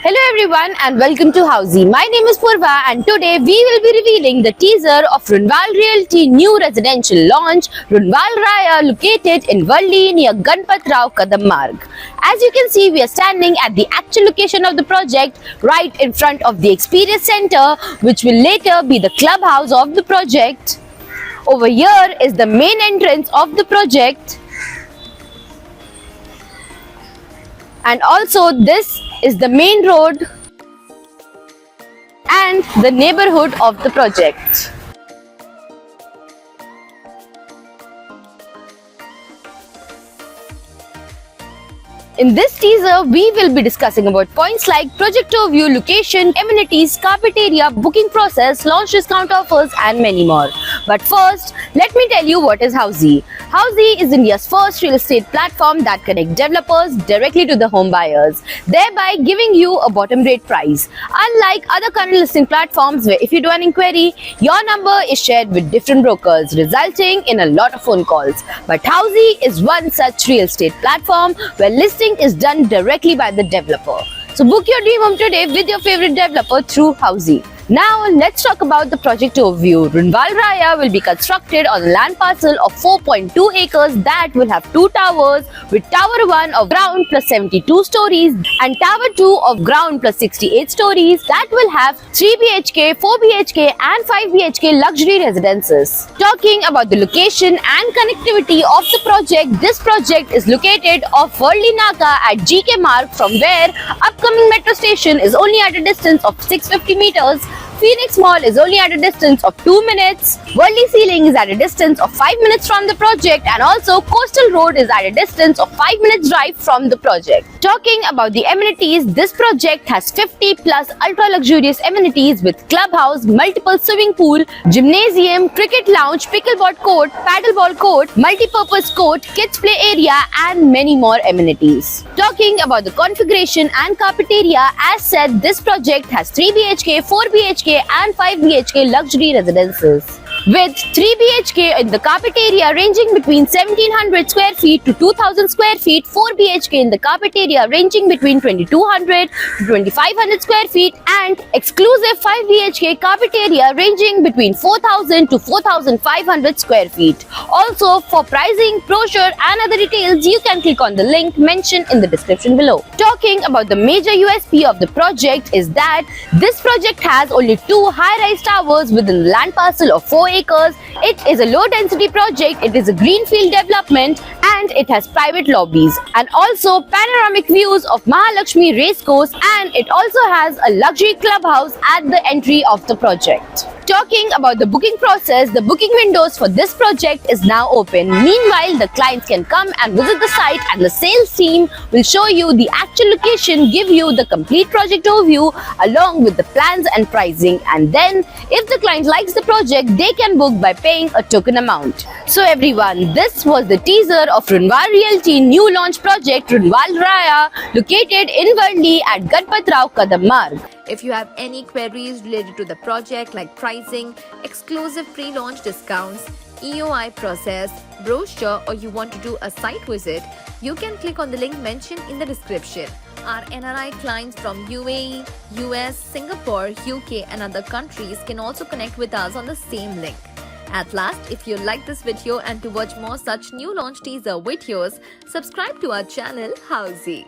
Hello everyone and welcome to Housey. My name is Purva and today we will be revealing the teaser of Runwal Realty new residential launch, Runwal Raya, located in Valli near Ganpat Rao Kadam Marg. As you can see, we are standing at the actual location of the project right in front of the Experience Center, which will later be the clubhouse of the project. Over here is the main entrance of the project. And also this is the main road and the neighborhood of the project. In this teaser, we will be discussing about points like project overview, location, amenities, carpet area, booking process, launch discount offers and many more. But first, let me tell you what is Housey. Housey is India's first real estate platform that connects developers directly to the home buyers, thereby giving you a bottom rate price. Unlike other current listing platforms where if you do an inquiry, your number is shared with different brokers, resulting in a lot of phone calls. But Housey is one such real estate platform where listing is done directly by the developer. So book your dream home today with your favorite developer through Housey. Now let's talk about the project overview. Runwal Raya will be constructed on a land parcel of 4.2 acres that will have 2 towers, with Tower 1 of ground plus 72 stories and Tower 2 of ground plus 68 stories that will have 3 BHK, 4 BHK and 5 BHK luxury residences. Talking about the location and connectivity of the project, this project is located off Valli Naka at GK Marg, from where upcoming metro station is only at a distance of 650 meters. Phoenix Mall is only at a distance of 2 minutes. Valli Ceiling is at a distance of 5 minutes from the project, and also Coastal Road is at a distance of 5 minutes drive from the project. Talking about the amenities, this project has 50 plus ultra luxurious amenities with clubhouse, multiple swimming pool, gymnasium, cricket lounge, pickleball court, paddleball court, multi-purpose court, kids play area and many more amenities. Talking about the configuration and carpet area, as said, this project has 3 BHK, 4 BHK and 5 BHK luxury residences, with 3 BHK in the carpet area ranging between 1700 square feet to 2000 square feet, 4 BHK in the carpet area ranging between 2200 to 2500 square feet, and exclusive 5 BHK carpet area ranging between 4000 to 4500 square feet. Also, for pricing, brochure and other details, you can click on the link mentioned in the description below. Talking about the major USP of the project is that this project has only 2 high-rise towers within the land parcel of 4 acres. It is a low density project, it is a greenfield development, and it has private lobbies and also panoramic views of Mahalakshmi Racecourse, and it also has a luxury clubhouse at the entry of the project. Talking about the booking process, the booking windows for this project is now open. Meanwhile, the clients can come and visit the site and the sales team will show you the actual location, give you the complete project overview along with the plans and pricing, and then if the client likes the project, they can book by paying a token amount. So everyone, this was the teaser of Runwal Realty new launch project Runwal Raya, located in Valli at Ganpat Rao Kadam Marg. If you have any queries related to the project like pricing, exclusive pre-launch discounts, EOI process, brochure, or you want to do a site visit, you can click on the link mentioned in the description. Our NRI clients from UAE, US, Singapore, UK and other countries can also connect with us on the same link. At last, if you like this video and to watch more such new launch teaser videos, subscribe to our channel Housey.